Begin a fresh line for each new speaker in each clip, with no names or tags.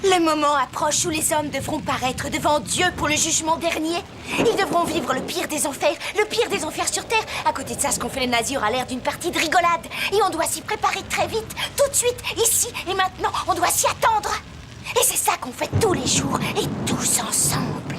Le moment approche où les hommes devront paraître devant Dieu pour le jugement dernier. Ils devront vivre le pire des enfers sur Terre. À côté de ça, ce qu'ont fait les nazis aura l'air d'une partie de rigolade. Et on doit s'y préparer très vite, tout de suite, ici et maintenant. On doit s'y attendre. Et c'est ça qu'on fait tous les jours, et tous ensemble.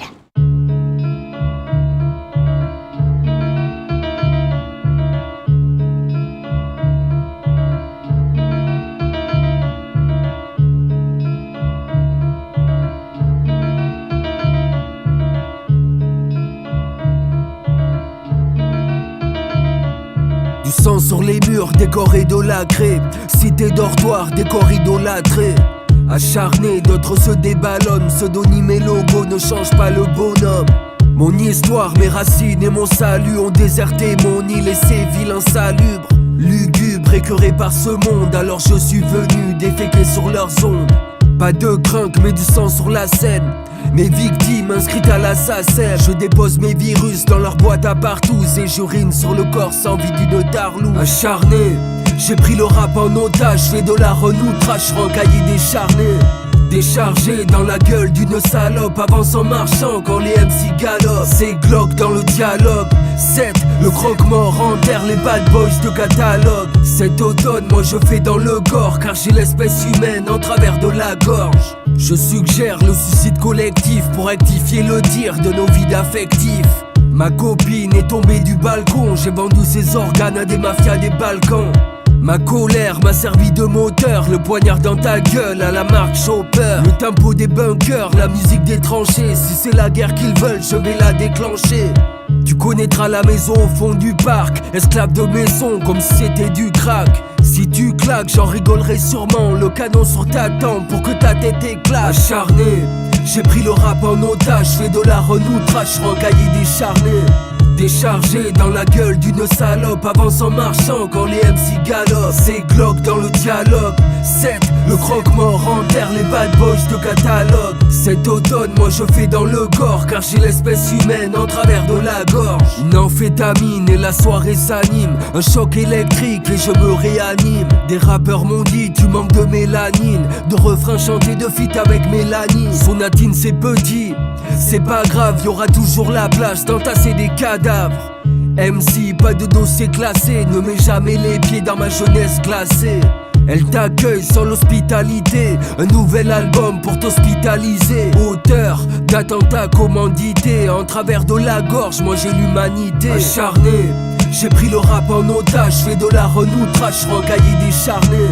Sang sur les murs, décor idolâtré. Cité dortoir, décor idolâtré. Acharné, d'autres se déballonnent. Pseudonyme et logo ne changent pas le bonhomme. Mon histoire, mes racines et mon salut ont déserté mon île et ses villes insalubres. Lugubre, écœuré par ce monde, alors je suis venu déféquer sur leurs ondes. Pas de crinque mais du sang sur la scène. Mes victimes inscrites à l'assassin. Je dépose mes virus dans leur boîte à partous et j'urine sur le corps sans vie d'une tarlouse. Acharné, j'ai pris le rap en otage. Fais de la renoutrage, rencaillé décharné. Déchargé dans la gueule d'une salope, avance en marchant quand les MC galopent. C'est Glock dans le dialogue. 7, le croque-mort enterre les bad boys de catalogue. Cet automne, moi je fais dans le gore, car j'ai l'espèce humaine en travers de la gorge. Je suggère le suicide collectif pour rectifier le tir de nos vides affectifs. Ma copine est tombée du balcon, j'ai vendu ses organes à des mafias des Balkans. Ma colère m'a servi de moteur, le poignard dans ta gueule à la marque Chopper. Le tempo des bunkers, la musique des tranchées. Si c'est la guerre qu'ils veulent, je vais la déclencher. Tu connaîtras la maison au fond du parc, esclave de maison comme si c'était du crack. Si tu claques, j'en rigolerai sûrement. Le canon sur ta tempe pour que ta tête éclate. Acharné, j'ai pris le rap en otage. Fais de la renoutrage, rencaillé décharné. Déchargé dans la gueule d'une salope, avance en marchant quand les MC galopent. C'est Glock dans le dialogue. 7, le croque-mort enterre les bad boys de catalogue. Cet automne, moi je fais dans le gore, car j'ai l'espèce humaine en travers de la gorge. Une amphétamine et la soirée s'anime. Un choc électrique et je me réanime. Des rappeurs m'ont dit tu manques de mélanine. De refrains chantés de feat avec Mélanie. Sonatine c'est petit, c'est pas grave, y'aura toujours la place d'entasser des cadavres. MC, pas de dossier classé, ne mets jamais les pieds dans ma jeunesse glacée. Elle t'accueille sans l'hospitalité, un nouvel album pour t'hospitaliser. Auteur d'attentats commandités, en travers de la gorge, moi j'ai l'humanité. Acharné, j'ai pris le rap en otage, fais de la renoutrage, rencaillé décharné.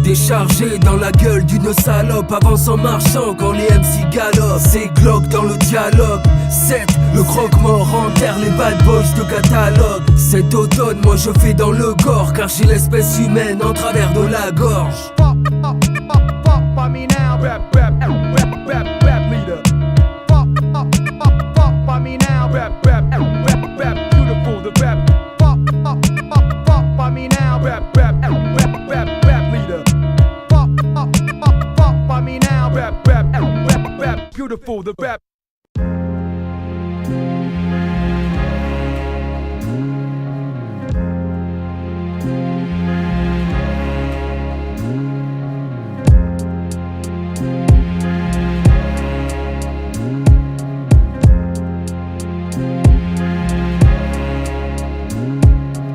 Déchargé dans la gueule d'une salope, avance en marchant quand les MC galopent. C'est Glock dans le dialogue. 7, le croque-mort enterre les bad boys de catalogue. Cet automne, moi je fais dans le gore, car j'ai l'espèce humaine en travers de la gorge.
Beautiful, the rap.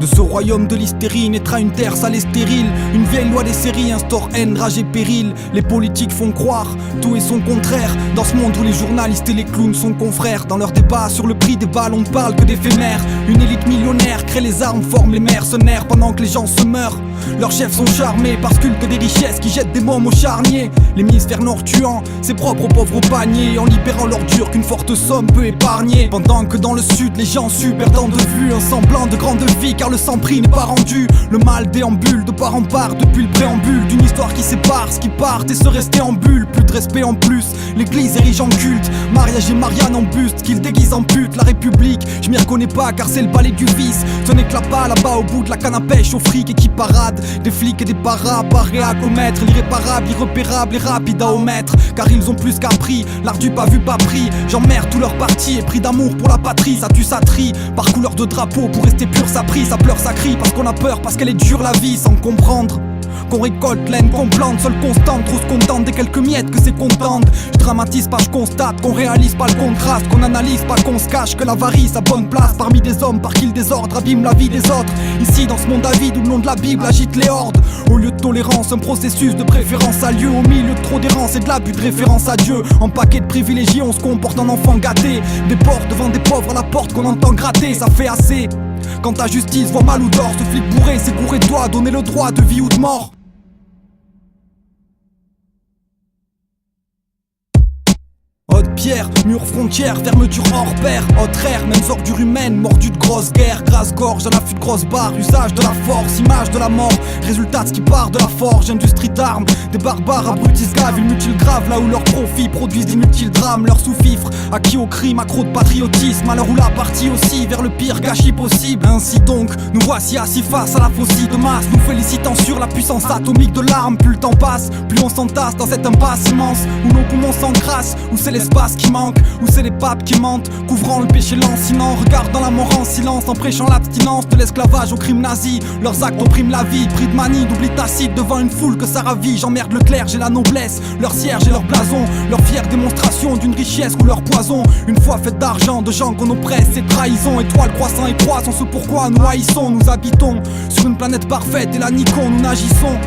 De ce royaume de l'hystérie naîtra une terre sale et stérile. Une vieille loi des séries instaure haine, rage et péril. Les politiques font croire tout et son contraire. Dans ce monde où les journalistes et les clowns sont confrères. Dans leurs débats sur le prix des balles, on ne parle que d'éphémères. Une élite millionnaire crée les armes, forme les mercenaires pendant que les gens se meurent. Leurs chefs sont charmés par sculptent des richesses qui jettent des mômes au charnier. L'hémisphère nord tuant ses propres pauvres paniers, en libérant l'ordure qu'une forte somme peut épargner. Pendant que dans le sud les gens suent, perdant de vue un semblant de grande vie, car le sans-prix n'est pas rendu. Le mal déambule de part en part depuis le préambule d'une histoire qui sépare ce qui part et se rester en bulle. Plus de respect en plus, l'église érige en culte. Mariage et Marianne en buste qu'il déguise en pute. La République, je m'y reconnais pas car c'est le balai du vice. Ce n'est que là-bas, là-bas au bout de la canne à pêche au fric et qui parade. Des flics et des paras parés à commettre l'irréparable, irrepérable et rapide à omettre. Car ils ont plus qu'appris, l'art du pas vu pas pris. J'emmerde tout leur parti et pris d'amour pour la patrie. Ça tue, ça trie, par couleur de drapeau pour rester pur ça prie. Ça pleure, ça crie parce qu'on a peur, parce qu'elle est dure la vie sans comprendre. qu'on récolte, l'aine qu'on plante. Seule constante, trop se contente des quelques miettes que c'est contente. Je dramatise pas, je constate qu'on réalise pas le contraste, qu'on analyse pas, qu'on se cache que l'avarice a bonne place parmi des hommes par qui le désordre abîme la vie des autres. Ici dans ce monde avide où le nom de la Bible agite les hordes. Au lieu de tolérance, un processus de préférence a lieu. Au milieu de trop d'errance et de l'abus de référence à Dieu. En paquet de privilégiés, on se comporte en enfant gâté. Des porcs devant des pauvres à la porte qu'on entend gratter, ça fait assez. Quand ta justice voit mal ou d'or, ce flic bourré s'est gouré de toi, donner le droit de vie ou de mort. Haute pierre, mur frontière, fermeture hors pair. Autre ère, même ordure humaine, mordu de grosse guerre. Grasse-gorge à l'affût de grosses barres, usage de la force, image de la mort. Résultat de ce qui part de la forge, industrie d'armes. Des barbares abrutis gavent, ils mutilent grave là où leurs profits produisent d'inutiles drames. Leur sous-fifre, acquis au crime, accro de patriotisme. À l'heure où la partie aussi, vers le pire gâchis possible. Ainsi donc, nous voici assis face à la faucille de masse. Nous félicitant sur la puissance atomique de l'arme. Plus le temps passe, plus on s'entasse dans cette impasse immense. Où nos poumons s'encrassent, où c'est l'espace qui manque, où c'est les papes qui mentent, couvrant le péché lancinant, regardant la mort en silence, en prêchant l'abstinence de l'esclavage au crime nazi. Leurs actes oppriment la vie, pris de manie, d'oubli tacite devant une foule que ça ravit. J'emmerde le clergé et la noblesse, leur cierge et leur blason, leur fière démonstration d'une richesse ou leur poison. Une fois faite d'argent, de gens qu'on oppresse et trahison. Étoiles croissant et croissant, ce pourquoi nous haïssons. Nous habitons sur une planète parfaite et la niquons, nous n'agissons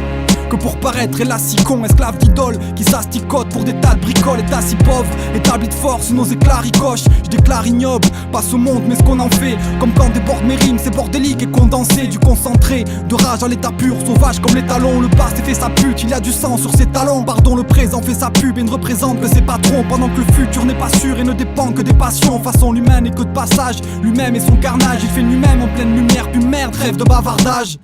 que pour paraître, et là si con, esclave d'idole qui s'asticote pour des tas de bricoles. État si pauvre, établi de force, nos éclats ricochent. Je déclare ignoble, pas ce monde mais ce qu'on en fait. Comme quand déborde mes rimes, c'est bordélique et condensé. Du concentré, de rage à l'état pur, sauvage comme les talons. Le passé fait sa pute, il y a du sang sur ses talons. Pardon, le présent fait sa pub et ne représente que ses patrons. Pendant que le futur n'est pas sûr et ne dépend que des passions. Façon l'humain n'est que de passage, lui-même et son carnage. Il fait lui-même en pleine lumière, puis merde, rêve de bavardage.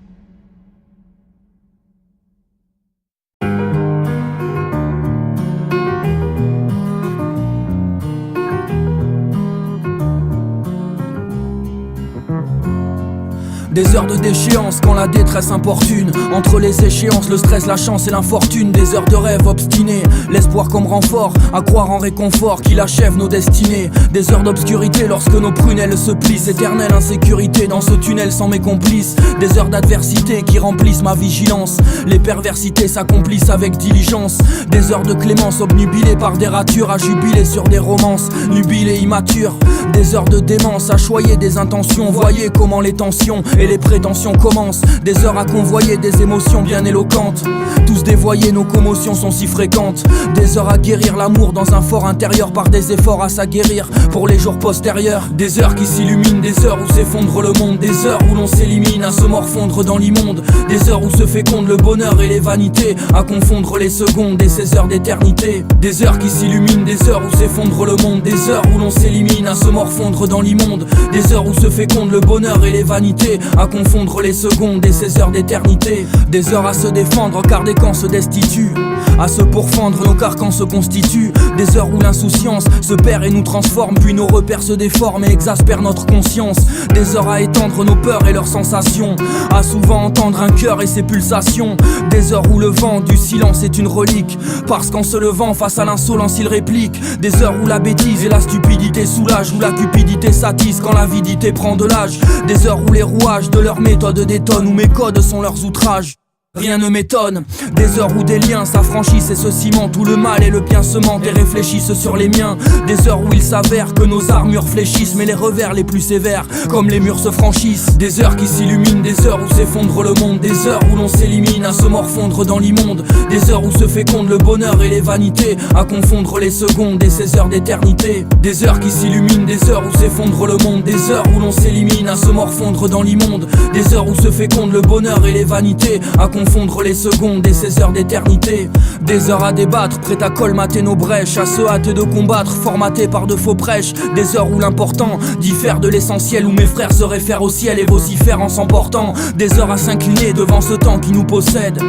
Des heures de déchéance quand la détresse importune. Entre les échéances, le stress, la chance et l'infortune. Des heures de rêve obstinés, l'espoir comme renfort, à croire en réconfort qu'il achève nos destinées. Des heures d'obscurité lorsque nos prunelles se plissent. Éternelle insécurité dans ce tunnel sans mes complices. Des heures d'adversité qui remplissent ma vigilance. Les perversités s'accomplissent avec diligence. Des heures de clémence obnubilées par des ratures, à jubiler sur des romances nubiles et immatures. Des heures de démence à choyer des intentions. Voyez comment les tensions et les prétentions commencent. Des heures à convoyer des émotions bien éloquentes. Tous dévoyés, nos commotions sont si fréquentes. Des heures à guérir l'amour dans un fort intérieur par des efforts à s'aguerrir pour les jours postérieurs. Des heures qui s'illuminent, des heures où s'effondre le monde. Des heures où l'on s'élimine à se morfondre dans l'immonde. Des heures où se fécondent le bonheur et les vanités, à confondre les secondes et ces heures d'éternité. Des heures qui s'illuminent, des heures où s'effondre le monde. Des heures où l'on s'élimine à se morfondre dans l'immonde. Des heures où se fécondent le bonheur et les vanités, à confondre les secondes et ces heures d'éternité. Des heures à se défendre car des camps se destituent, à se pourfendre nos carcans se constituent. Des heures où l'insouciance se perd et nous transforme, puis nos repères se déforment et exaspèrent notre conscience. Des heures à étendre nos peurs et leurs sensations, à souvent entendre un cœur et ses pulsations. Des heures où le vent du silence est une relique, parce qu'en se levant face à l'insolence il réplique. Des heures où la bêtise et la stupidité soulagent, où la cupidité s'attise quand l'avidité prend de l'âge. Des heures où les rouages de leurs méthodes détonnent, où mes codes sont leurs outrages. Rien ne m'étonne, des heures où des liens s'affranchissent et se cimentent, où le mal et le bien se mentent et réfléchissent sur les miens. Des heures où il s'avère que nos armures fléchissent, mais les revers les plus sévères, comme les murs se franchissent. Des heures qui s'illuminent, des heures où s'effondre le monde. Des heures où l'on s'élimine à se morfondre dans l'immonde. Des heures où se fécondent le bonheur et les vanités, à confondre les secondes et ces heures d'éternité. Des heures qui s'illuminent, des heures où s'effondre le monde. Des heures où l'on s'élimine à se morfondre dans l'immonde. Des heures où se fécondent le bonheur et les vanités, à confondre les secondes et ces heures d'éternité. Des heures à débattre, prêtes à colmater nos brèches, à se hâter de combattre, formatés par de faux prêches. Des heures où l'important diffère de l'essentiel, où mes frères se réfèrent au ciel et vocifèrent en s'emportant. Des heures à s'incliner devant ce temps qui nous possède,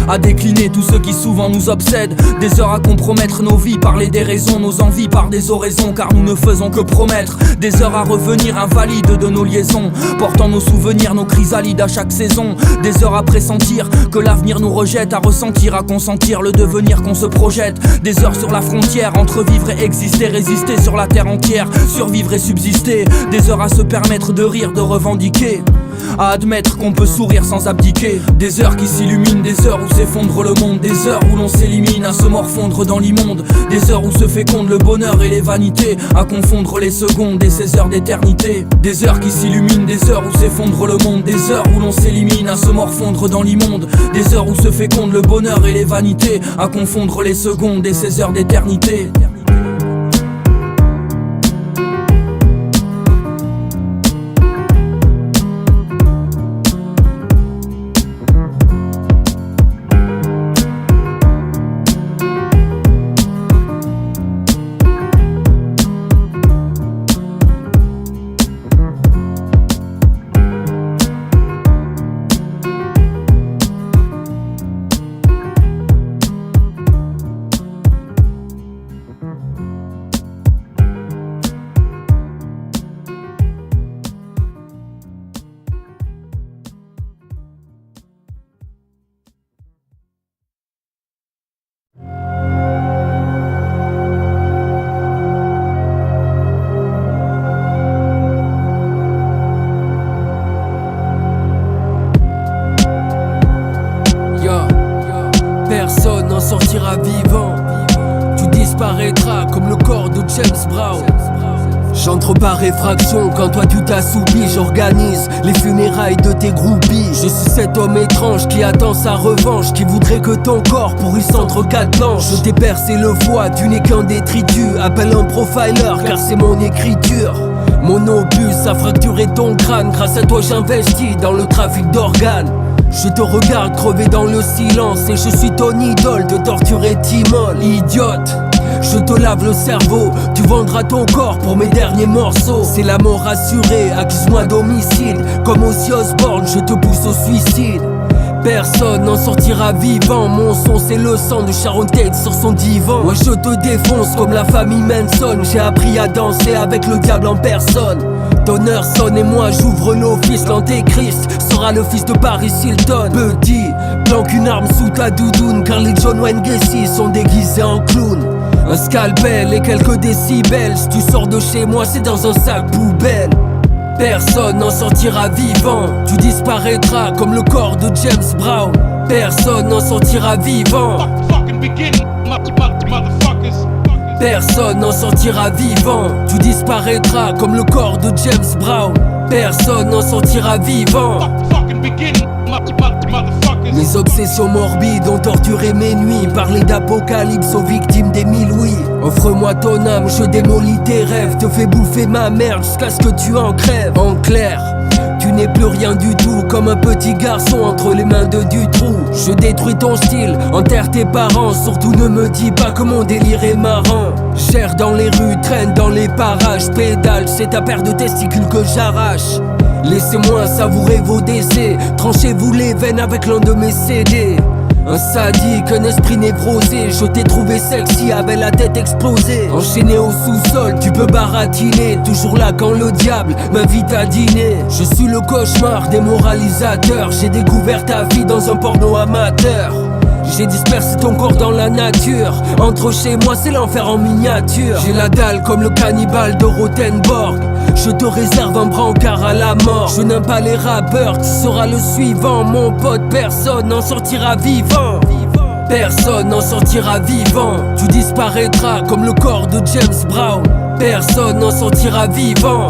à décliner tout ce qui souvent nous obsède. Des heures à compromettre nos vies par les déraisons, nos envies par des oraisons, car nous ne faisons que promettre. Des heures à revenir invalides de nos liaisons, portant nos souvenirs, nos chrysalides à chaque saison. Des heures à pressentir que que l'avenir nous rejette, à ressentir, à consentir le devenir qu'on se projette. Des heures sur la frontière entre vivre et exister, résister sur la terre entière, survivre et subsister. Des heures à se permettre de rire, de revendiquer, à admettre qu'on peut sourire sans abdiquer. Des heures qui s'illuminent, des heures où s'effondre le monde, des heures où l'on s'élimine, à se morfondre dans l'immonde. Des heures où se fécondent le bonheur et les vanités, à confondre les secondes et ces heures d'éternité. Des heures qui s'illuminent, des heures où s'effondre le monde, des heures où l'on s'élimine, à se morfondre dans l'immonde. Des heures où se fécondent le bonheur et les vanités, à confondre les secondes et ces heures d'éternité.
Personne n'en sortira vivant. Tu disparaîtras comme le corps de James Brown. J'entre par effraction quand toi tu t'assoupis. J'organise les funérailles de tes groupies. Je suis cet homme étrange qui attend sa revanche, qui voudrait que ton corps pourrisse entre quatre planches. Je t'ai percé le foie, tu n'es qu'un détritus. Appelle un profiler car c'est mon écriture. Mon opus a fracturé ton crâne. Grâce à toi j'investis dans le trafic d'organes. Je te regarde crever dans le silence et je suis ton idole de torture et t'immole. Idiote, je te lave le cerveau, tu vendras ton corps pour mes derniers morceaux. C'est la mort assurée, accuse-moi d'homicide. Comme Ozzy Osbourne, je te pousse au suicide. Personne n'en sortira vivant. Mon son c'est le sang de Sharon Tate sur son divan. Moi je te défonce comme la famille Manson. J'ai appris à danser avec le diable en personne. Ton heure sonne et moi j'ouvre l'office. L'antéchrist sera le fils de Paris Hilton. Petit, planque une arme sous ta doudoune, car les John Wayne Gacy sont déguisés en clown. Un scalpel et quelques décibels. Si tu sors de chez moi c'est dans un sac poubelle. Personne n'en sortira vivant. Tu disparaîtras comme le corps de James Brown. Personne n'en sortira vivant. Personne n'en sortira vivant. Tu disparaîtras comme le corps de James Brown. Personne n'en sortira vivant. Mes obsessions morbides ont torturé mes nuits. Parler d'apocalypse aux victimes des mille oui. Offre-moi ton âme, je démolis tes rêves. Te fais bouffer ma merde jusqu'à ce que tu en crèves. En clair, tu n'es plus rien du tout, comme un petit garçon entre les mains de Dutroux. Je détruis ton style, enterre tes parents. Surtout ne me dis pas que mon délire est marrant. J'erre dans les rues, traîne dans les parages. Pédale, c'est ta paire de testicules que j'arrache. Laissez-moi savourer vos décès. Tranchez-vous les veines avec l'un de mes CD. Un sadique, un esprit névrosé. Je t'ai trouvé sexy avec la tête explosée. Enchaîné au sous-sol, tu peux baratiner. Toujours là quand le diable m'invite à dîner. Je suis le cauchemar des moralisateurs. J'ai découvert ta vie dans un porno amateur. J'ai dispersé ton corps dans la nature. Entre chez moi c'est l'enfer en miniature. J'ai la dalle comme le cannibale de Rothenborg. Je te réserve un brancard à la mort. Je n'aime pas les rappeurs, tu seras le suivant. Mon pote, personne n'en sortira vivant. Personne n'en sortira vivant. Tu disparaîtras comme le corps de James Brown. Personne n'en sortira vivant.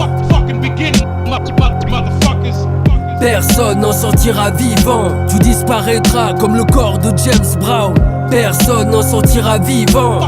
Personne n'en sortira vivant. Tu disparaîtras comme le corps de James Brown. Personne n'en sortira vivant.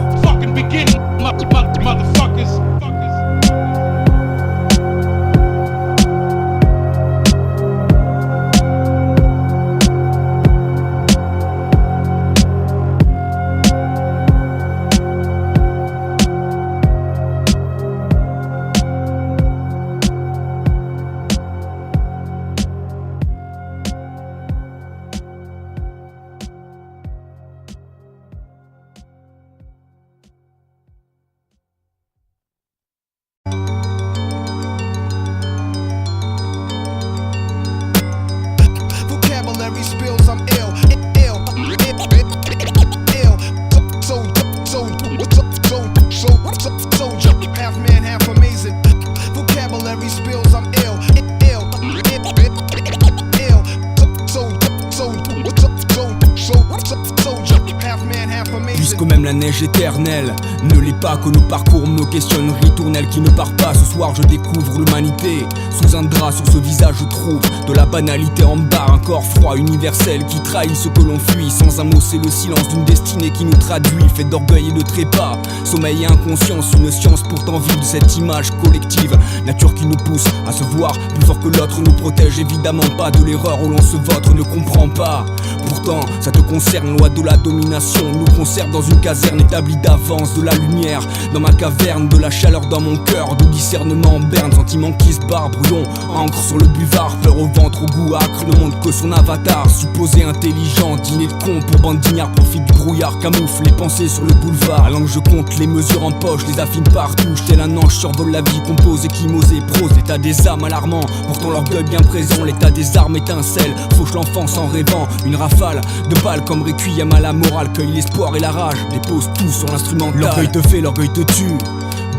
la neige éternelle. Ne l'est pas que nos parcours me questionnent, ritournelle qui ne part pas. Ce soir je découvre l'humanité. Sous un drap sur ce visage je trouve de la banalité en bas. Un corps froid universel qui trahit ce que l'on fuit. Sans un mot c'est le silence d'une destinée qui nous traduit. Fait d'orgueil et de trépas, sommeil et inconscience. Une science pourtant vide de cette image collective. Nature qui nous pousse à se voir plus fort que l'autre. Nous protège évidemment pas de l'erreur où l'on se vautre, ne comprend pas. Pourtant ça te concerne, loi de la domination nous conserve dans une caserne établie d'avance. De la lumière dans ma caverne, de la chaleur dans mon cœur, du discernement en berne, sentiments qui se barrent, brouillon, encre sur le buvard, peur au ventre, au goût acre, ne montre que son avatar, supposé intelligent, dîner de con pour bande d'ignards, profite du brouillard, camoufle les pensées sur le boulevard. À langue je compte les mesures en poche, les affine partout, tel un ange survole la vie, compose, échymose et prose, l'état des âmes alarmant, pourtant l'orgueil bien présent, l'état des armes étincelle, fauche l'enfance en rêvant, une rafale de balles comme requiem à la morale, cueille l'espoir et la rage, dépose tout sur l'instrumental. L'orgueil te fait, l'orgueil te tue.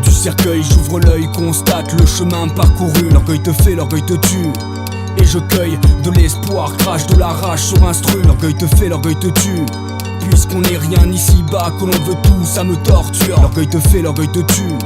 Du cercueil j'ouvre l'œil, constate le chemin parcouru. L'orgueil te fait, l'orgueil te tue. Et je cueille de l'espoir, crache de la rage sur instru. L'orgueil te fait, l'orgueil te tue. Puisqu'on n'est rien ici-bas, que l'on veut tout, ça me torture. L'orgueil te fait, l'orgueil te tue.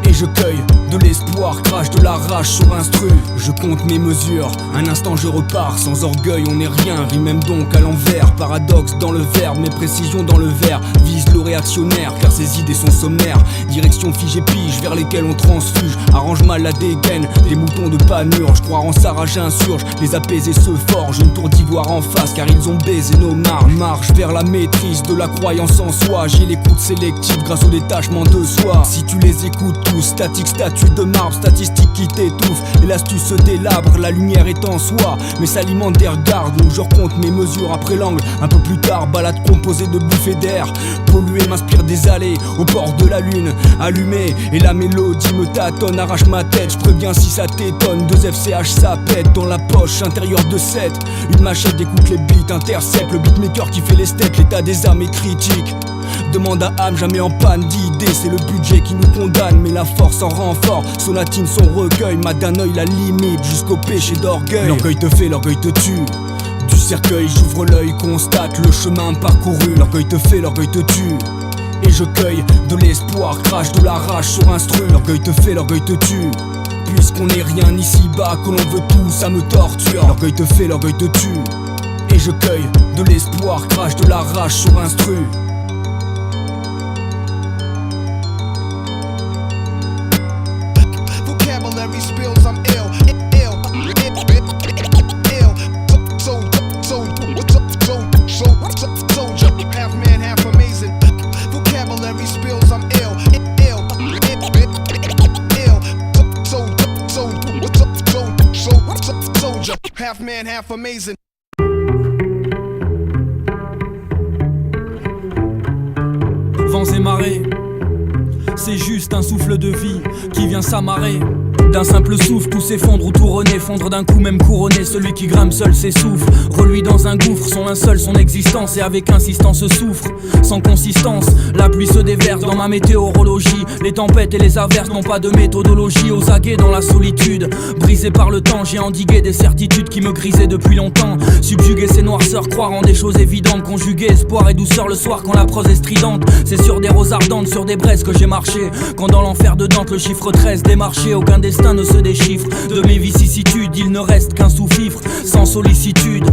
Et je cueille de l'espoir, crache de la rage sur instru. Je compte mes mesures, un instant je repars. Sans orgueil on n'est rien, rime même donc à l'envers. Paradoxe dans le verbe, mais précision dans le verre. Vise le réactionnaire, car ses idées sont sommaires. Direction figée pige, vers lesquelles on transfuge. Arrange mal la dégaine, des moutons de panurge. Croire en sa rage insurge, les apaiser se forge. Une tour d'ivoire en face, car ils ont baisé nos marges. Marche vers la maîtrise de la croyance en soi. J'ai l'écoute sélective grâce au détachement de soi. Si tu les écoutes tous, statique, statue de marbre, statistique qui t'étouffe. Et l'astuce se délabre, la lumière est en soi, mais s'alimente des regards. Donc je recompte mes mesures après l'angle. Un peu plus tard, balade composée de bouffées d'air. Pollué m'inspire des allées au bord de la lune. Allumé et la mélodie me tâtonne, arrache ma tête. Je préviens si ça t'étonne. 2 FCH ça pète dans la poche intérieure de 7. Une machette écoute les beats, intercepte le beatmaker qui fait les steaks. L'état des âmes est critique. Demande à âme, jamais en panne d'idées. C'est le budget qui nous condamne, mais la force en renfort. Sonatine son recueil, m'a d'un œil la limite jusqu'au péché d'orgueil. L'orgueil te fait, l'orgueil te tue. Du cercueil j'ouvre l'œil, constate le chemin parcouru. L'orgueil te fait, l'orgueil te tue. Et je cueille de l'espoir, crache de la rage sur instru. L'orgueil te fait, l'orgueil te tue. Puisqu'on n'est rien ici-bas, que l'on veut tout, ça me torture. L'orgueil te fait, l'orgueil te tue. Et je cueille de l'espoir, crache de la rage sur instru.
Vocabulary spills, I'm ill. Soldier, half man, half amazing. Vocabulary spills, I'm ill. Soldier, half man, half amazing.
Vents et marées, c'est juste un souffle de vie qui vient s'amarrer. D'un simple souffle, tout s'effondre ou tout renaît. Fondre d'un coup, même couronné, celui qui grimpe seul s'essouffle. Reluit dans un gouffre, son linceul, son existence. Et avec insistance souffre, sans consistance. La pluie se déverse dans ma météorologie. Les tempêtes et les averses n'ont pas de méthodologie. Aux aguets dans la solitude, brisé par le temps, j'ai endigué des certitudes qui me grisaient depuis longtemps. Subjuguer ces noirceurs, croire en des choses évidentes. Conjuguer espoir et douceur le soir quand la prose est stridente. C'est sur des roses ardentes, sur des braises que j'ai marché. Quand dans l'enfer de Dante, le chiffre 13 démarché. Aucun destin ne se déchiffre. De mes vicissitudes, il ne reste qu'un sous-fifre, sans sollicitude.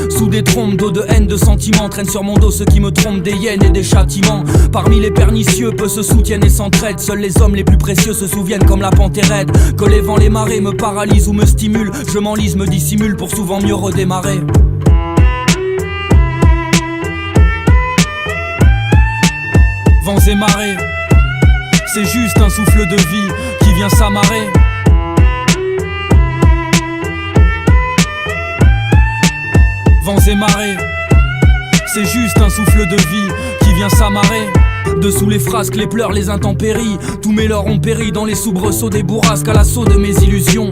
Sous des trompes d'eau, de haine, de sentiments, traînent sur mon dos ceux qui me trompent, des hyènes et des châtiments. Parmi les pernicieux, peu se soutiennent et s'entraident. Seuls les hommes les plus précieux se souviennent comme la panthère raide. Que les vents, les marées me paralysent ou me stimulent. Je m'enlise, me dissimule pour souvent mieux redémarrer. Vents et marées, c'est juste un souffle de vie qui vient s'amarrer. Vents et marées, c'est juste un souffle de vie qui vient s'amarrer. Dessous les frasques, les pleurs, les intempéries, tous mes leurs ont péri dans les soubresauts des bourrasques à l'assaut de mes illusions.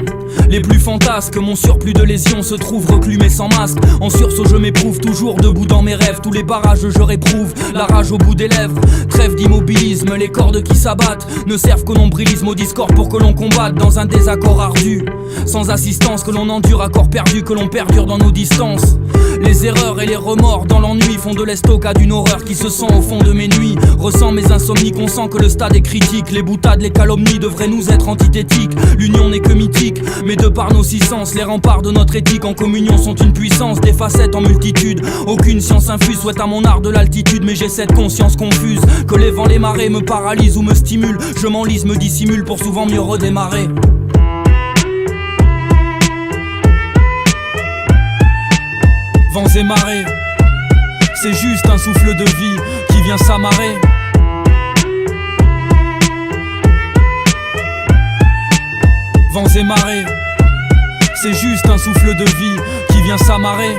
Les plus fantasques, mon surplus de lésions se trouve reclus mais sans masque. En sursaut je m'éprouve toujours debout dans mes rêves. Tous les barrages je réprouve, la rage au bout des lèvres. Trêve d'immobilisme, les cordes qui s'abattent ne servent qu'au nombrilisme, au discorde pour que l'on combatte dans un désaccord ardu. Sans assistance que l'on endure à corps perdu, que l'on perdure dans nos distances. Les erreurs et les remords dans l'ennui font de l'estoca d'une horreur qui se sent au fond de mes nuits. sens mes insomnies, qu'on sent que le stade est critique. Les boutades, les calomnies devraient nous être antithétiques. L'union n'est que mythique, mais de par nos six sens, les remparts de notre éthique en communion sont une puissance, des facettes en multitude. Aucune science infuse souhaite à mon art de l'altitude, mais j'ai cette conscience confuse que les vents, les marées me paralysent ou me stimulent. Je m'enlise, me dissimule pour souvent mieux redémarrer. Vents et marées, c'est juste un souffle de vie qui vient s'amarrer. Vents et marées, c'est juste un souffle de vie qui vient s'amarrer.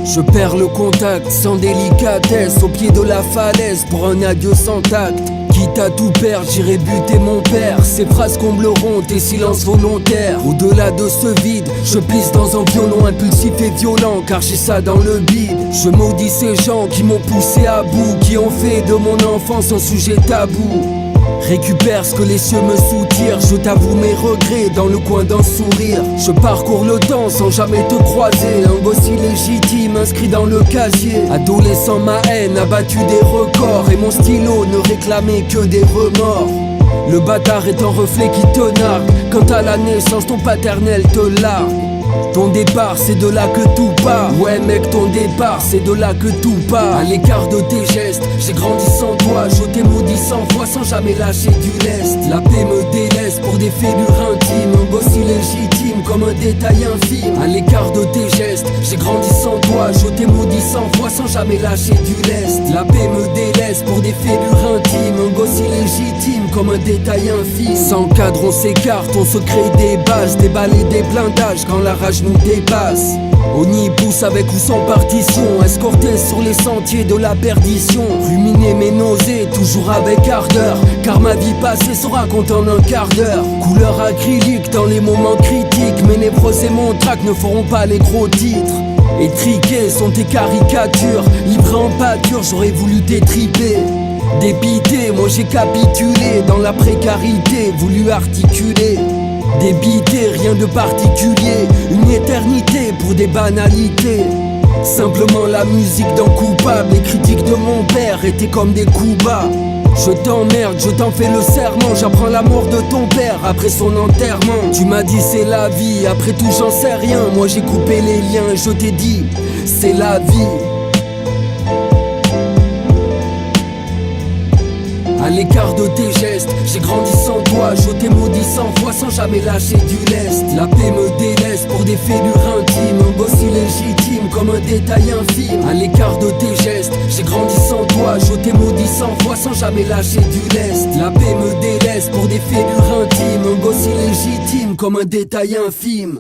Je perds le contact sans délicatesse au pied de la falaise pour un adieu sans tact. Quitte à tout perdre, j'irai buter mon père. Ces phrases combleront tes silences volontaires. Au-delà de ce vide, je pisse dans un violon impulsif et violent, car j'ai ça dans le bide. Je maudis ces gens qui m'ont poussé à bout, qui ont fait de mon enfance un sujet tabou. Récupère ce que les cieux me soutirent, je t'avoue mes regrets dans le coin d'un sourire. Je parcours le temps sans jamais te croiser, un gosse illégitime inscrit dans le casier. Adolescent, ma haine a battu des records et mon stylo ne réclamait que des remords. Le bâtard est un reflet qui te nargue, quand à la naissance ton paternel te largue. Ton départ c'est de là que tout part. Ouais mec, ton départ c'est de là que tout part. À l'écart de tes gestes, j'ai grandi sans toi. Je t'ai maudit 100 fois sans jamais lâcher du lest. La paix me délaisse pour des fêlures intimes, un gosse illégitime comme un détail infime. À l'écart de tes gestes, j'ai grandi sans toi. Je t'ai maudit 100 fois sans jamais lâcher du lest. La paix me délaisse pour des fêlures intimes, un gosse illégitime comme un détail infime. Sans cadre on s'écarte, on se crée des bases, des balles et des blindages quand la rage nous dépasse. On y pousse avec ou sans partition, escorté sur les sentiers de la perdition. Ruminer mes nausées, toujours avec ardeur, car ma vie passée se raconte en un quart d'heure. Couleur acrylique dans les moments critiques, mes névroses et mon trac ne feront pas les gros titres. Étriquées sont tes caricatures, livré en pâture, j'aurais voulu t'étriper. Dépité, moi j'ai capitulé dans la précarité, voulu articuler. Débité, rien de particulier, une éternité pour des banalités. Simplement la musique d'un coupable, les critiques de mon père étaient comme des coups bas. Je t'emmerde, je t'en fais le serment, j'apprends la mort de ton père après son enterrement. Tu m'as dit c'est la vie, après tout j'en sais rien. Moi j'ai coupé les liens et je t'ai dit c'est la vie. À l'écart de tes gestes, j'ai grandi sans toi. Je t'ai maudit 100 fois sans jamais lâcher du lest. La paix me délaisse pour des fêlures intimes, un gosse illégitime comme un détail infime. À l'écart de tes gestes, j'ai grandi sans toi. Je t'ai maudit 100 fois sans jamais lâcher du lest. La paix me délaisse pour des fêlures intimes, un gosse illégitime comme un détail infime.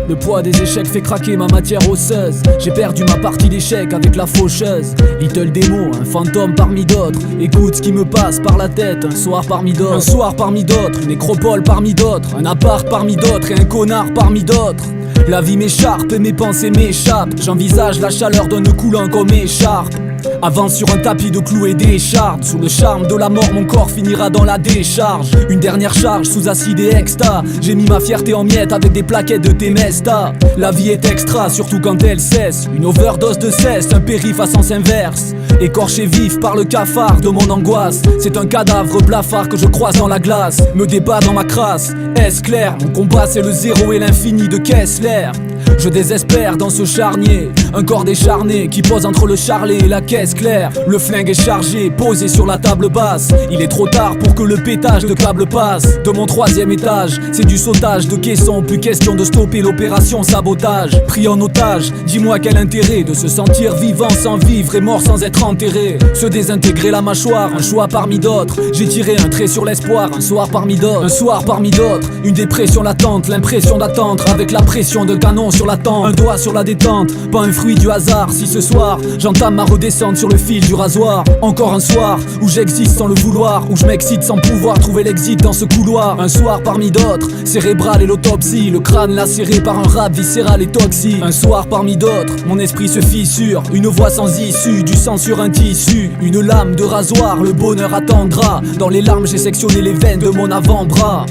Le poids des échecs fait craquer ma matière osseuse. J'ai perdu ma partie d'échecs avec la faucheuse. Little Demo, un fantôme parmi d'autres. Écoute ce qui me passe par la tête, un soir parmi d'autres. Un soir parmi d'autres, une nécropole parmi d'autres. Un appart parmi d'autres et un connard parmi d'autres. La vie m'écharpe et mes pensées m'échappent. J'envisage la chaleur d'un nœud coulant comme écharpe. Avance sur un tapis de clous et d'échardes. Sous le charme de la mort, mon corps finira dans la décharge. Une dernière charge sous acide et exta. J'ai mis ma fierté en miettes avec des plaquettes de Temesta. La vie est extra, surtout quand elle cesse. Une overdose de cesse, un périph' à sens inverse. Écorché vif par le cafard de mon angoisse. C'est un cadavre blafard que je croise dans la glace. Me débat dans ma crasse, est-ce clair? Mon combat c'est le zéro et l'infini de Kessler. Je désespère dans ce charnier, un corps décharné qui pose entre le charlet et la caisse claire. Le flingue est chargé, posé sur la table basse. Il est trop tard pour que le pétage de câble passe. De mon 3e étage, c'est du sautage de caisson. Plus question de stopper l'opération sabotage. Pris en otage, dis-moi quel intérêt de se sentir vivant sans vivre et mort sans être enterré. Se désintégrer la mâchoire, un choix parmi d'autres. J'ai tiré un trait sur l'espoir, un soir parmi d'autres. Un soir parmi d'autres, une dépression latente, l'impression d'attendre avec la pression de canon sur la tempe. Un doigt sur la détente, pas un fruit du hasard. Si ce soir, j'entame ma redescente sur le fil du rasoir. Encore un soir où j'existe sans le vouloir, où je m'excite sans pouvoir trouver l'exit dans ce couloir. Un soir parmi d'autres, cérébral et l'autopsie, le crâne lacéré par un rap viscéral et toxique. Un soir parmi d'autres, mon esprit se fissure, une voie sans issue, du sang sur un tissu, une lame de rasoir, le bonheur attendra. Dans les larmes j'ai sectionné les veines de mon avant-bras.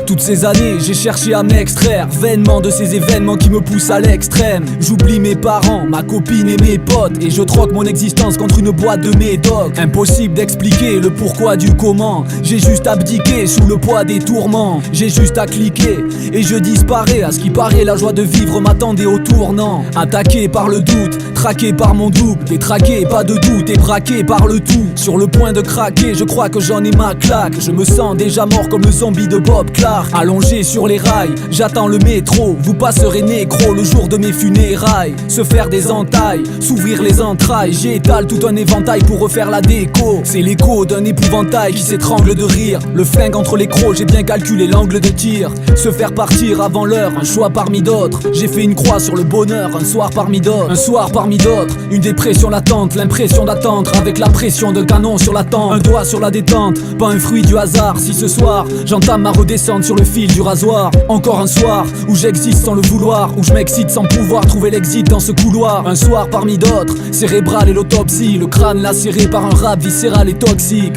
Toutes ces années, j'ai cherché à m'extraire vainement de ces événements qui me poussent à l'extrême. J'oublie mes parents, ma copine et mes potes, et je troque mon existence contre une boîte de médocs. Impossible d'expliquer le pourquoi du comment. J'ai juste abdiqué sous le poids des tourments. J'ai juste à cliquer et je disparais. À ce qui paraît, la joie de vivre m'attendait au tournant. Attaqué par le doute, traqué par mon double, détraqué, pas de doute, et braqué par le tout. Sur le point de craquer, je crois que j'en ai ma claque. Je me sens déjà mort comme le zombie de Bob Clark. Allongé sur les rails, j'attends le métro. Vous passerez nécro le jour de mes funérailles. Se faire des entailles, s'ouvrir les entrailles. J'étale tout un éventail pour refaire la déco. C'est l'écho d'un épouvantail qui s'étrangle de rire. Le flingue entre les crocs, j'ai bien calculé l'angle de tir. Se faire partir avant l'heure, un choix parmi d'autres. J'ai fait une croix sur le bonheur, un soir parmi d'autres. Un soir parmi d'autres, une dépression latente, l'impression d'attendre avec la pression de canon sur la tempe. Un doigt sur la détente, pas un fruit du hasard. Si ce soir, j'entame ma redescente sur le fil du rasoir. Encore un soir où j'existe sans le vouloir, où je m'excite sans pouvoir trouver l'exit dans ce couloir. Un soir parmi d'autres, cérébral et l'autopsie, le crâne lacéré par un rap viscéral et toxique.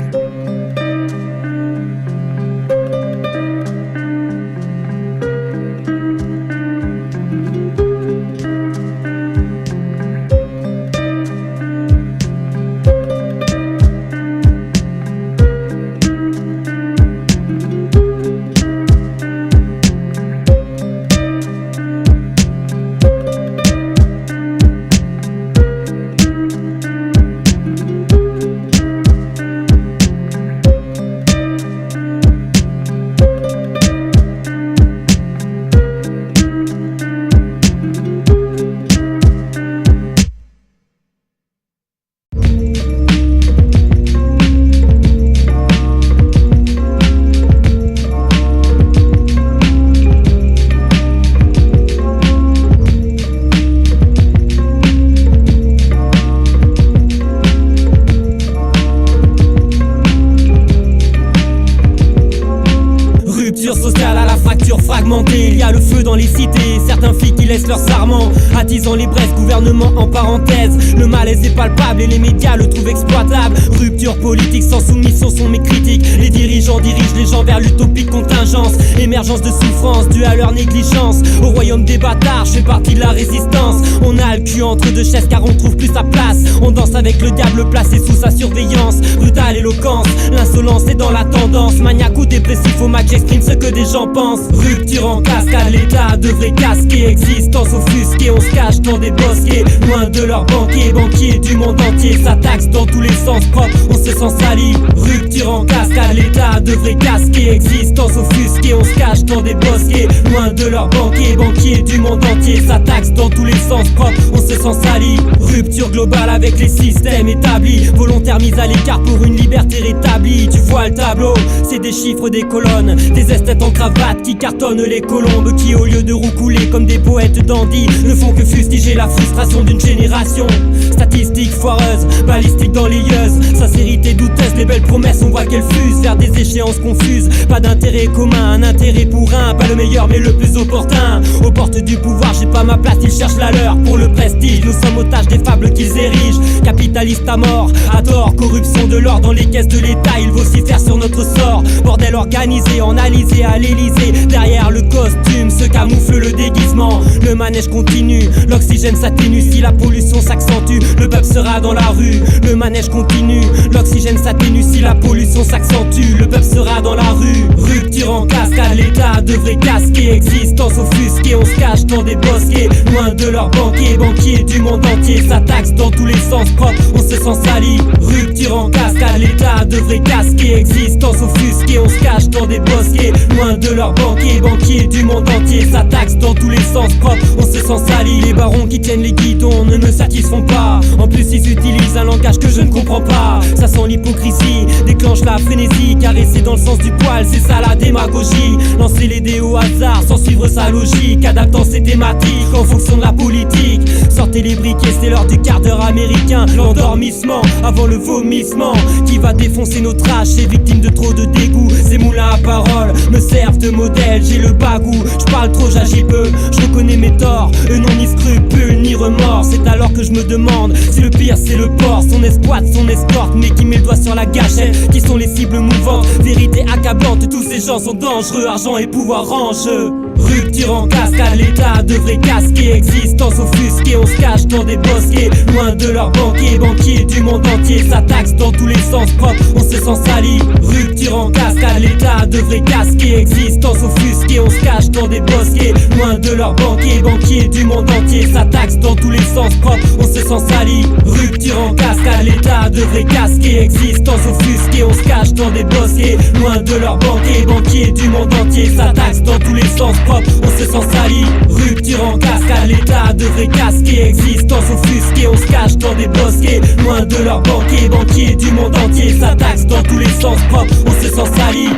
Il y a le feu dans les cités, certains filles qui laissent leur sarment, attisant les braises, gouvernement en parenthèse. Le malaise est palpable et les médias le trouvent exploitable. Rupture politique sans soumission sont mes critiques. Les dirigeants dirigent les gens vers l'utopique contingence. Émergence de souffrance due à leur négligence. Au royaume des bâtards, je fais partie de la résistance. On a le cul entre deux chaises car on trouve plus sa place. On danse avec le diable placé sous sa surveillance. Brutale éloquence, l'insolence est dans la tendance. Maniaque ou dépressif au max, j'exprime ce que des gens pensent. Rupture en cascade, l'état devrait casquer. Existence offusquée, on se cache dans des bosquets. Loin de leurs banquiers, banquiers du monde entier. Ça taxe dans tous les sens propres, on se sent sali. Rupture en cascade, l'état devrait casquer. Existence offusquée, on se cache dans des bosquets. Loin de leurs banquiers, banquiers du monde entier. Ça taxe dans tous les sens propres, on se sent sali. Rupture globale avec les systèmes établis. Volontaire mise à l'écart pour une liberté rétablie. Tu vois le tableau, c'est des chiffres, des colonnes. Des esthètes en cravate qui cartonnent les colombes. Qui au lieu de roucouler comme des poètes dandy ne font que fustiger protéger la frustration d'une génération. Statistiques foireuses, balistiques dans les yeux, sincérité douteuse, les belles promesses on voit qu'elles fusent vers des échéances confuses. Pas d'intérêt commun, un intérêt pour un, pas le meilleur mais le plus opportun. Aux portes du pouvoir, j'ai pas ma place, ils cherchent la leur pour le prestige. Nous sommes otages des fables qu'ils érigent, capitalistes à mort, à tort, corruption de l'or dans les caisses de l'État, ils vocifèrent sur notre sort. Bordel organisé, enalisé à l'Elysée, derrière le costume se camoufle le déguisement. Le manège continue, l'oxygène s'atténue si la pollution s'accentue, le peuple sera dans la rue. Le manège continue, l'oxygène s'atténue si la pollution s'accentue, le peuple sera dans la rue. Rupture en cascade, l'État devrait casquer, existence offusquée, on se cache dans des bosquets, loin de leurs banquiers, banquiers du monde entier, ça taxe dans tous les sens propres, on se sent sali. Rupture en cascade, l'État devrait casquer, existence offusquée, on se cache dans des bosquets, loin de leurs banquiers, banquiers du monde entier, ça taxe dans tous les sens propres, on se sent sali. Les barons qui tiennent les guidons ne me satisfont pas, en plus ils utilisent un langage que je ne comprends pas. Ça sent l'hypocrisie, déclenche la frénésie, caresser dans le sens du poil, c'est ça la démagogie. Lancer les dés au hasard sans suivre sa logique, adaptant ses thématiques en fonction de la politique. Sortez les briquets, c'est l'heure du quart d'heure américain, l'endormissement avant le vomissement. Qui va défoncer notre âge, c'est victime de trop de dégoût. Ces moulins à parole me servent de modèle, j'ai le bagou, je parle trop, j'agis peu, je reconnais mes torts, eux n'ont ni scrupules ni remords. C'est alors que je me demande si le pire c'est le porc, son escouade, son escorte, mais qui met le doigt sur la gâchette. Qui sont les cibles mouvantes, vérité accablante, tous ces gens sont dangereux, argent et pouvoir en jeu. Rupture en cascade, l'État devrait casquer, existence offusquée, on se cache dans des bosquets, loin de leurs banquiers, banquiers du monde entier, ça taxe dans tous les sens propres, on se sent sali. Rupture en cascade, l'État devrait casquer, existence offusquée, on se cache dans des bosquets, loin de leurs banquiers, banquiers du monde entier, ça taxe dans tous les sens propres, on se sent sali. Rupture en cascade, l'État devrait casquer, existence offusquée, on se cache dans des bosquets, loin de leurs banquiers, banquiers du monde entier, ça taxe dans tous les sens propres, on se sent sali. Rupture en cascade, l'État devrait casquer, existence offusquée, on se cache dans des bosquets, loin de leurs banquiers, banquiers du monde entier, ça taxe dans tous les sens propres, on se sent sali.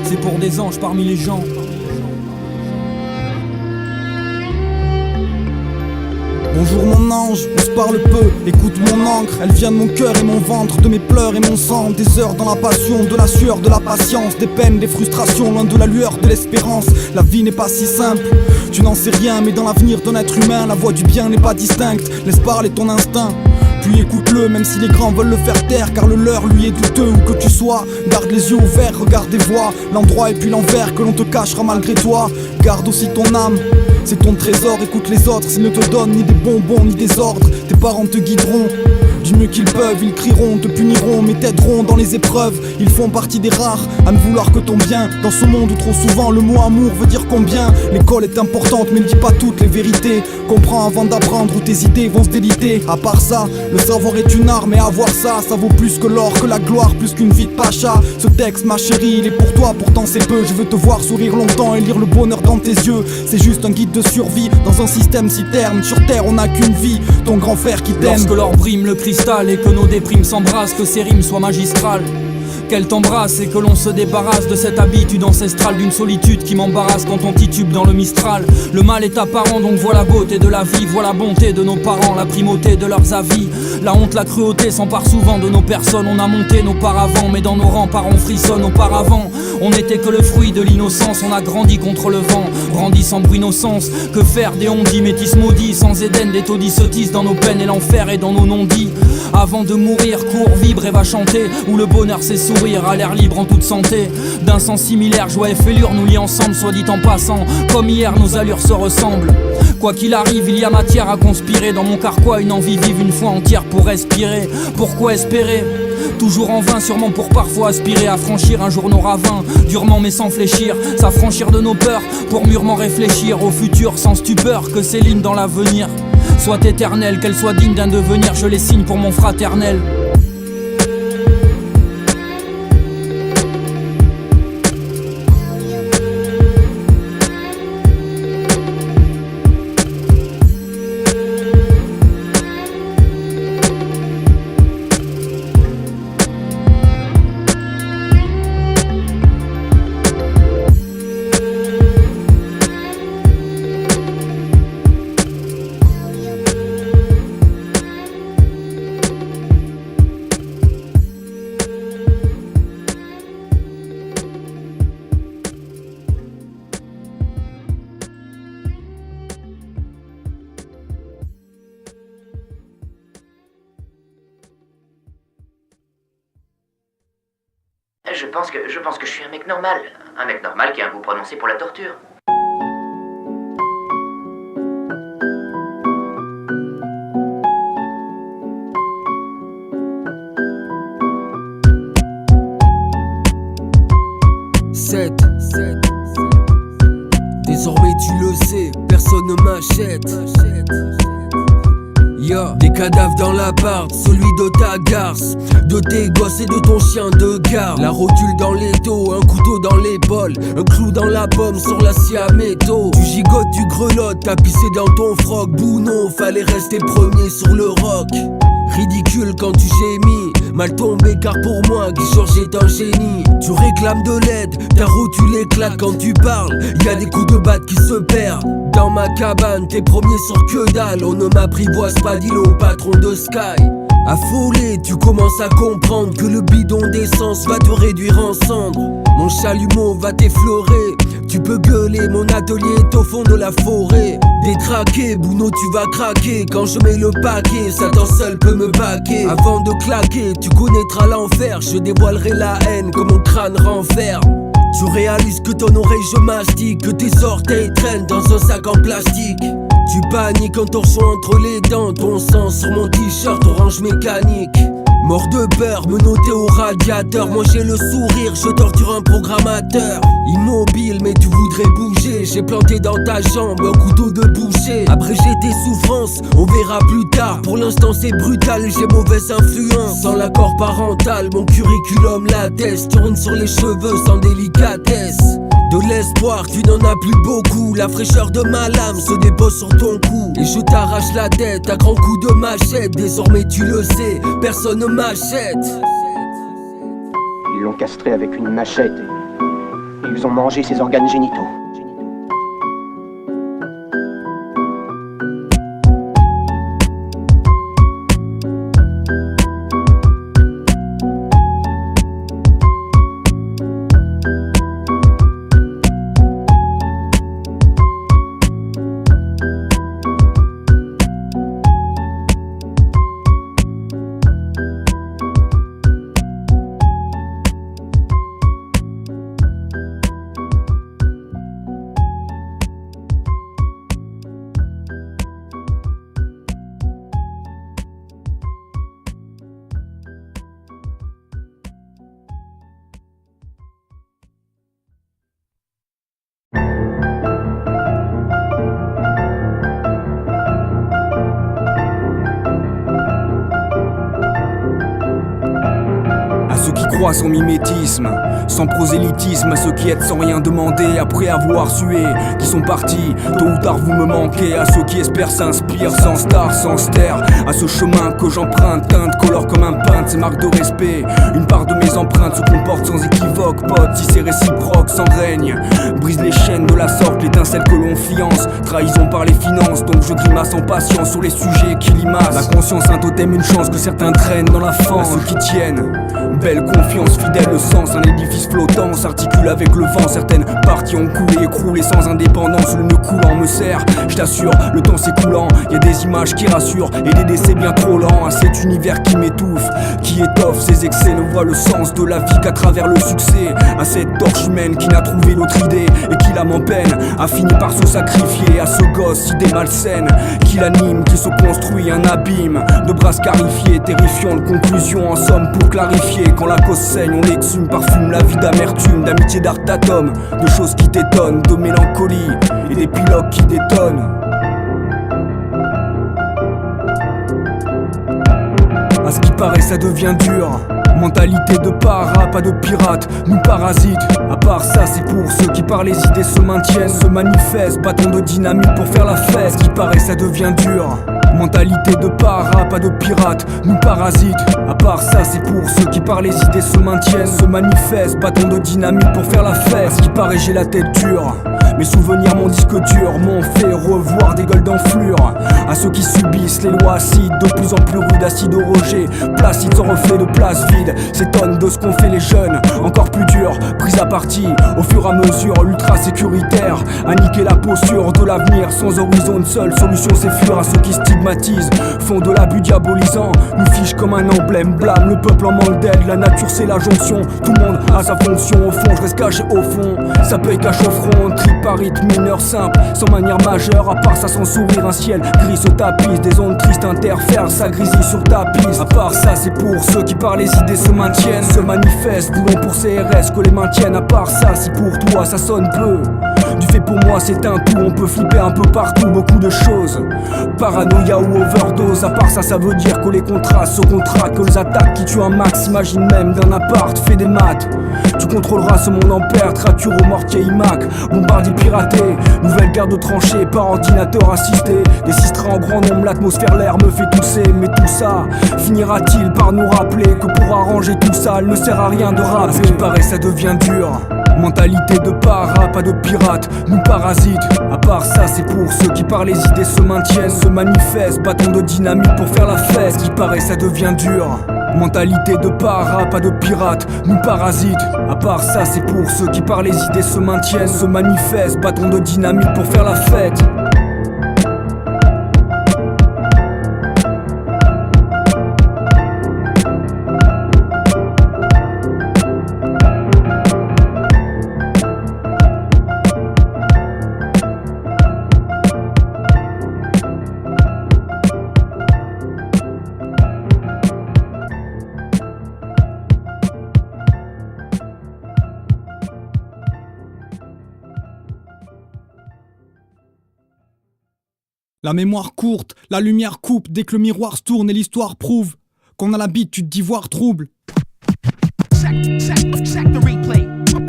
C'est pour des anges parmi les gens.
Bonjour mon ange, on se parle peu, écoute mon encre. Elle vient de mon cœur et mon ventre, de mes pleurs et mon sang. Des heures dans la passion, de la sueur, de la patience, des peines, des frustrations, loin de la lueur, de l'espérance. La vie n'est pas si simple, tu n'en sais rien, mais dans l'avenir d'un être humain, la voix du bien n'est pas distincte. Laisse parler ton instinct, puis écoute-le, même si les grands veulent le faire taire, car le leur lui est douteux. Où que tu sois, garde les yeux ouverts, regarde et vois l'endroit et puis l'envers que l'on te cachera malgré toi. Garde aussi ton âme, c'est ton trésor, écoute les autres, s'ils ne te donnent ni des bonbons ni des ordres, tes parents te guideront du mieux qu'ils peuvent, ils crieront, te puniront, mais t'aideront dans les épreuves. Ils font partie des rares à ne vouloir que ton bien, dans ce monde où trop souvent le mot amour veut dire combien. L'école est importante mais ne dis pas toutes les vérités, comprends avant d'apprendre où tes idées vont se déliter. À part ça, le savoir est une arme et avoir ça, ça vaut plus que l'or, que la gloire, plus qu'une vie de pacha. Ce texte ma chérie, il est pour toi, pourtant c'est peu. Je veux te voir sourire longtemps et lire le bonheur dans tes yeux. C'est juste un guide de survie dans un système si terne. Sur terre on n'a qu'une vie, ton grand frère qui t'aime.
Lorsque l'or brime le cristal et que nos déprimes s'embrassent, que ces rimes soient magistrales, qu'elle t'embrasse et que l'on se débarrasse de cette habitude ancestrale d'une solitude qui m'embarrasse quand on titube dans le Mistral. Le mal est apparent, donc vois la beauté de la vie, vois la bonté de nos parents, la primauté de leurs avis. La honte, la cruauté s'emparent souvent de nos personnes. On a monté nos paravents, mais dans nos remparts on frissonne. Auparavant, on n'était que le fruit de l'innocence. On a grandi contre le vent, grandi sans bruit nos sens. Que faire des ondits, métis maudits, sans Éden, des taudis sottises dans nos peines et l'enfer et dans nos non-dits. Avant de mourir, cours, vibre et va chanter, où le bonheur s'essoule. sourire, à l'air libre en toute santé. D'un sens similaire, joie et fêlure nous lient ensemble, soit dit en passant. Comme hier, nos allures se ressemblent. Quoi qu'il arrive, il y a matière à conspirer. Dans mon carquois, une envie vive une fois entière pour respirer. Pourquoi espérer ? Toujours en vain, sûrement pour parfois aspirer à franchir un jour nos ravins, durement mais sans fléchir, s'affranchir de nos peurs pour mûrement réfléchir au futur sans stupeur, que ces lignes dans l'avenir soient éternelles, qu'elles soient dignes d'un devenir, je les signe pour mon fraternel.
Je pense que je suis un mec normal. Un mec normal qui a un goût prononcé pour la torture.
Désormais tu le sais, personne ne m'achète. Des cadavres dans l'appart, celui de ta garce, de tes gosses et de ton chien de garde. La rotule dans l'étau, un couteau dans l'épaule, un clou dans la pomme sur la scie à métaux. Tu gigotes, tu grelottes, t'as pissé dans ton froc. Bounon, fallait rester premier sur le rock. Ridicule quand tu gémis, mal tombé car pour moi Guy Georges est un génie. Tu réclames de l'aide, ta rotule éclate quand tu parles. Y'a des coups de batte qui se perdent. Dans ma cabane, t'es premier sur que dalle. On ne m'apprivoise pas, dis-le au patron de Sky. Affolé, tu commences à comprendre que le bidon d'essence va te réduire en cendres. Mon chalumeau va t'effleurer. Tu peux gueuler, mon atelier est au fond de la forêt. Détraqué, Bouno tu vas craquer. Quand je mets le paquet, Satan seul peut me baquer. Avant de claquer, tu connaîtras l'enfer. Je dévoilerai la haine que mon crâne renferme. Tu réalises que ton oreille je mastique, que tes orteils traînent dans un sac en plastique. Tu paniques en torchon entre les dents, ton sang sur mon t-shirt orange mécanique. Mort de peur, menotté au radiateur. Moi j'ai le sourire, je torture un programmateur. Immobile mais tu voudrais bouger. J'ai planté dans ta jambe un couteau de boucher. Abréger tes souffrances, on verra plus tard. Pour l'instant c'est brutal, j'ai mauvaise influence. Sans l'accord parental, mon curriculum l'atteste. Tourne sur les cheveux sans délicatesse. De l'espoir, tu n'en as plus beaucoup. La fraîcheur de ma lame se dépose sur ton cou. Et je t'arrache la tête à grands coups de machette. Désormais tu le sais, personne ne m'achète.
Ils l'ont castré avec une machette et ils ont mangé ses organes génitaux.
Crois sans mimétisme, sans prosélytisme, à ceux qui aident sans rien demander après avoir sué, qui sont partis, tôt ou tard vous me manquez, à ceux qui espèrent s'inspirent sans star, sans se taire, à ce chemin que j'emprunte, teinte, colore comme un peintre, ces marques de respect, une part de mes empreintes se comporte sans équivoque, pote, si c'est réciproque, sans règne, brise les chaînes de la sorte, l'étincelle que l'on fiance, trahison par les finances, donc je grimace en patience sur les sujets qui limassent, la conscience un totem, une chance que certains traînent dans la fange, à ceux qui tiennent Belle confiance, fidèle le sens, un édifice flottant s'articule avec le vent. Certaines parties ont coulé, écroulé sans indépendance. Le nœud coulant me serre, je t'assure, le temps s'écoulant. Y a des images qui rassurent et des décès bien trop lents. À cet univers qui m'étouffe, qui étoffe ses excès, ne voit le sens de la vie qu'à travers le succès. À cette torche humaine qui n'a trouvé l'autre idée et qui l'âme en peine a fini par se sacrifier. À ce gosse idée malsaine qui l'anime, qui se construit un abîme de bras scarifiés, terrifiante conclusion en somme pour clarifier. Quand la cause saigne, on l'exhume, parfume la vie d'amertume, d'amitié d'art d'atome, de choses qui t'étonnent, de mélancolie et d'épilogues qui détonnent. À ce qui paraît ça devient dur. Mentalité de para, pas de pirate, nous parasites. À part ça, c'est pour ceux qui par les idées se maintiennent, se manifestent, bâton de dynamite pour faire la fête. À ce qui paraît ça devient dur. Mentalité de para, pas de pirate, nous parasites. À part ça, c'est pour ceux qui par les idées se maintiennent, se manifestent, bâton de dynamite pour faire la fête. À ce qui paraît j'ai la tête dure. Mes souvenirs, mon disque dur m'ont fait revoir des gueules d'enflure. À ceux qui subissent les lois acides, de plus en plus rudes, acides au rejet, placide sans reflet de place vide, s'étonnent de ce qu'ont fait les jeunes, encore plus dur, prise à partie, au fur et à mesure, ultra sécuritaire, à niquer la posture de l'avenir, sans horizon, une seule solution c'est fuir. À ceux qui stigmatisent, font de l'abus diabolisant, nous fichent comme un emblème, blâme le peuple en manque d'aide, la nature c'est la jonction, tout le monde a sa fonction, au fond je reste caché au fond, ça paye cache au front, tripe par rythme mineur simple, sans manière majeure, à part ça sans sourire, un ciel gris se tapisse, des ondes tristes interfèrent, ça grésille sur ta piste. À part ça c'est pour ceux qui par les idées se maintiennent, se manifestent, voulons pour CRS que les maintiennent. À part ça si pour toi ça sonne peu, du fait pour moi c'est un tout, on peut flipper un peu partout, beaucoup de choses, paranoïa ou overdose. À part ça ça veut dire que les contrats se contractent, que les attaques qui tuent un max, imagine même d'un appart, fais des maths, tu contrôleras ce monde en perte, rature au mortier IMAC, bombardier piraté, nouvelle guerre de tranchées par ordinateur assisté, des sistras en grand nombre, l'atmosphère l'air me fait tousser. Mais tout ça finira-t-il par nous rappeler que pour arranger tout ça, il ne sert à rien de rapper. À ce qui paraît ça devient dur. Mentalité de para, pas de pirate, nous parasites. À part ça c'est pour ceux qui par les idées se maintiennent, se manifestent, bâton de dynamite pour faire la fête. À ce qui paraît ça devient dur. Mentalité de para, pas de pirate, nous parasites. À part ça c'est pour ceux qui par les idées se maintiennent, se manifestent, bâton de dynamite pour faire la fête.
La mémoire courte, la lumière coupe dès que le miroir se tourne et l'histoire prouve qu'on a l'habitude d'y voir trouble.
Check the replay. Check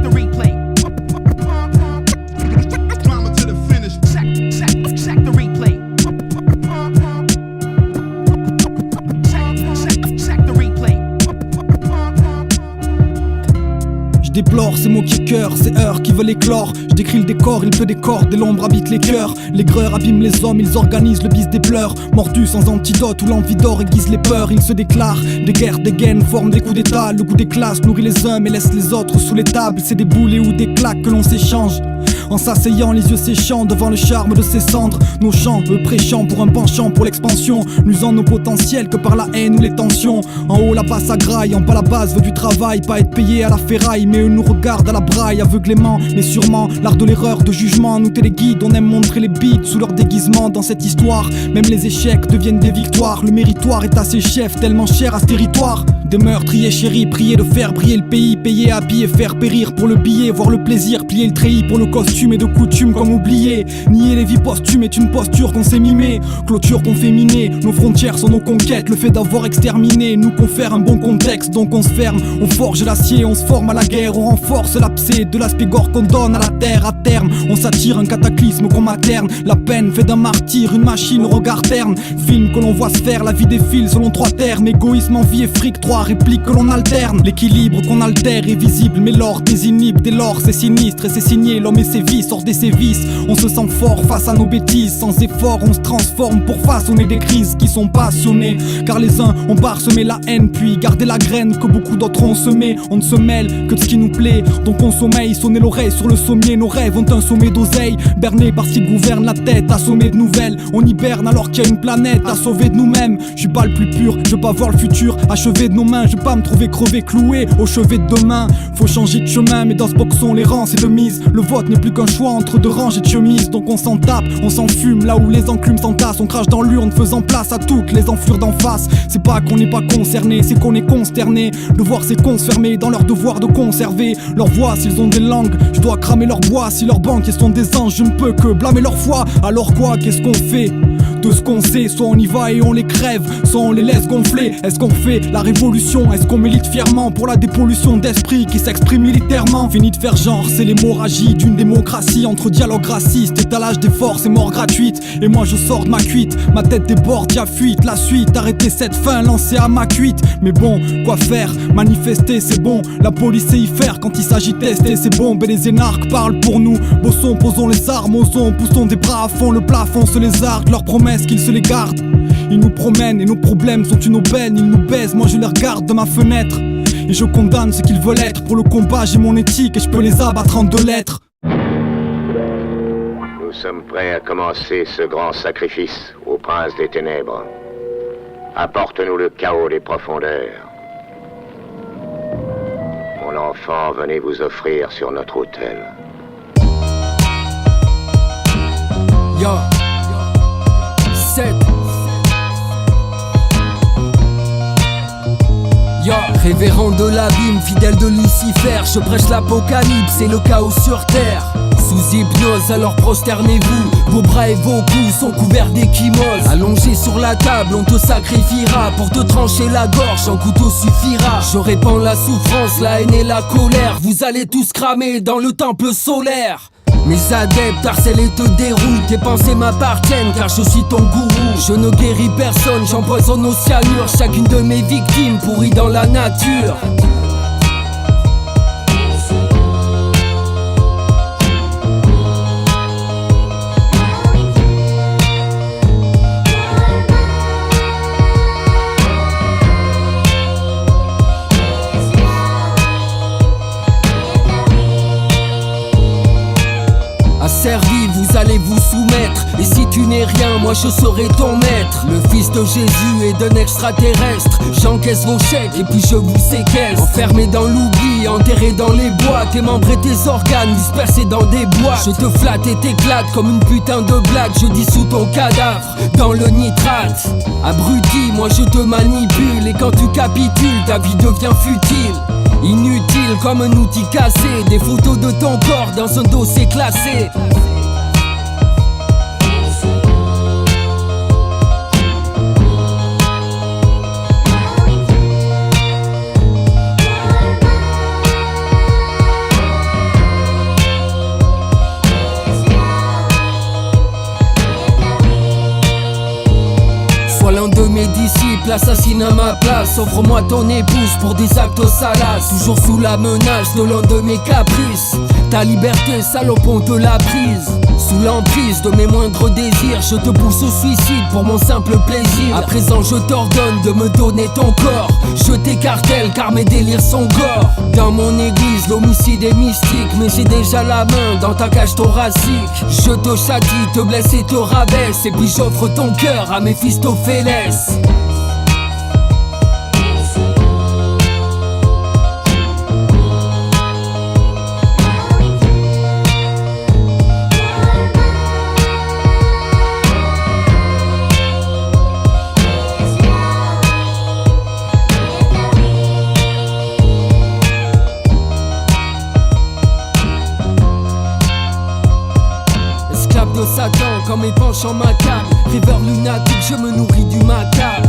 the replay. Drama to the finish. Check the replay. Check the replay.
Je déplore ces mots qui écœurent, ces heures qui veulent éclore. Je décris le décor, il peut des cordes, et l'ombre habite les cœurs. L'aigreur abîme les hommes, ils organisent le bis des pleurs. Mordus sans antidote, où l'envie d'or aiguise les peurs. Ils se déclarent, des guerres, des gaines, forment des coups d'état. Le goût des classes nourrit les hommes et laisse les autres sous les tables. C'est des boulets ou des claques que l'on s'échange, en s'asseyant, les yeux séchants devant le charme de ces cendres. Nos chants, eux prêchant pour un penchant pour l'expansion, n'usant nos potentiels que par la haine ou les tensions. En haut là-bas ça graille, en bas la base veut du travail, pas être payé à la ferraille, mais eux nous regardent à la braille, aveuglément, mais sûrement l'art de l'erreur, de jugement, nous téléguide. On aime montrer les bites sous leur déguisement dans cette histoire. Même les échecs deviennent des victoires. Le méritoire est à ses chefs, tellement cher à ce territoire. Des meurtriers chéris, prier de faire briller le pays, payer habiller, faire périr pour le billet, voir le plaisir, plier le treillis pour le costume et de coutume comme oublié. Nier les vies posthumes est une posture qu'on s'est mimée, clôture qu'on fait miner. Nos frontières sont nos conquêtes, le fait d'avoir exterminé nous confère un bon contexte, donc on se ferme, on forge l'acier, on se forme à la guerre, on renforce l'abcès de l'aspect gore qu'on donne à la terre. À terme, on s'attire un cataclysme qu'on materne. La peine fait d'un martyr une machine au regard terne. Film que l'on voit se faire, la vie défile selon trois termes. Égoïsme, envie et fric, trois réplique que l'on alterne. L'équilibre qu'on altère est visible, mais l'or désinhibe. Dès lors c'est sinistre et c'est signé. L'homme et ses vices, hors des sévices. On se sent fort face à nos bêtises. Sans effort on se transforme pour façonner des crises qui sont passionnées. Car les uns ont parsemé la haine, puis gardé la graine que beaucoup d'autres ont semé. On ne se mêle que de ce qui nous plaît, donc on sommeille. Sonner l'oreille sur le sommier, nos rêves ont un sommet d'oseille. Berné par ce qui gouverne la tête, assommé de nouvelles. On hiberne alors qu'il y a une planète à sauver de nous-mêmes. Je suis pas le plus pur, je veux pas voir le futur achevé de nos mains. Je veux pas me trouver crevé, cloué au chevet de demain. Faut changer de chemin, mais dans ce boxon les rangs c'est de mise. Le vote n'est plus qu'un choix entre deux ranges et de chemises. Donc on s'en tape, on s'en fume, là où les enclumes s'entassent. On crache dans l'urne faisant place à toutes les enflures d'en face. C'est pas qu'on n'est pas concerné, c'est qu'on est consterné de voir ces cons se fermer dans leur devoir de conserver leur voix. S'ils ont des langues, je dois cramer leur bois. Si leurs banquiers sont des anges, je ne peux que blâmer leur foi. Alors quoi, qu'est-ce qu'on fait de ce qu'on sait? Soit on y va et on les crève, soit on les laisse gonfler. Est-ce qu'on fait la révolution? Est-ce qu'on milite fièrement pour la dépollution d'esprit qui s'exprime militairement? Fini de faire genre, c'est l'hémorragie d'une démocratie entre dialogue raciste, étalage des forces et mort gratuite. Et moi je sors de ma cuite, ma tête déborde, y'a fuite. La suite, arrêter cette fin lancée à ma cuite. Mais bon, quoi faire? Manifester c'est bon, la police sait y faire quand il s'agit de tester. C'est bon, et les énarques parlent pour nous. Bossons, posons les armes, osons, poussons des bras à fond. Le plafond se les arde, leurs promesses qu'ils se les gardent. Ils nous promènent et nos problèmes sont une aubaine. Ils nous baisent, moi je les regarde de ma fenêtre. Et je condamne ce qu'ils veulent être. Pour le combat j'ai mon éthique et je peux les abattre en 2 lettres.
Nous sommes prêts à commencer ce grand sacrifice au prince des ténèbres. Apporte-nous le chaos des profondeurs. Mon enfant, venez vous offrir sur notre autel.
Yo 7 Yo, révérend de l'abîme, fidèle de Lucifer, je prêche l'apocalypse et le chaos sur terre. Sous hypnose, alors prosternez-vous. Vos bras et vos coups sont couverts d'échymoses. Allongés sur la table, on te sacrifiera. Pour te trancher la gorge, un couteau suffira. Je répands la souffrance, la haine et la colère. Vous allez tous cramer dans le temple solaire. Mes adeptes harcèlent et te dérouillent. Tes pensées m'appartiennent car je suis ton gourou. Je ne guéris personne, j'empoisonne au cyanure chacune de mes victimes pourries dans la nature. Asservi, vous allez vous soumettre. Et si tu n'es rien, moi je serai ton maître. Le fils de Jésus et d'un extraterrestre. J'encaisse vos chèques et puis je vous séquestre. Enfermé dans l'oubli, enterré dans les bois. Tes membres et tes organes dispersés dans des boîtes. Je te flatte et t'éclate comme une putain de blague. Je dissous ton cadavre dans le nitrate. Abruti, moi je te manipule. Et quand tu capitules, ta vie devient futile. Inutile comme un outil cassé. Des photos de ton corps dans un dossier classé. Sois l'un de mes disciples, assassine à ma place. Offre-moi ton épouse pour des actes salaces. Toujours sous la menace de l'un de mes caprices. Ta liberté, salope, on te l'a prise. Sous l'emprise de mes moindres désirs, je te pousse au suicide pour mon simple plaisir. À présent je t'ordonne de me donner ton corps. Je t'écartèle car mes délires sont gore. Dans mon église l'homicide est mystique, mais j'ai déjà la main dans ta cage thoracique. Je te châtie, te blesse et te rabaisse. Et puis j'offre ton cœur à Méphistophélès. Esclave de Satan comme mes penchants macabres. Rêveur lunatique, je me nourris du macabre.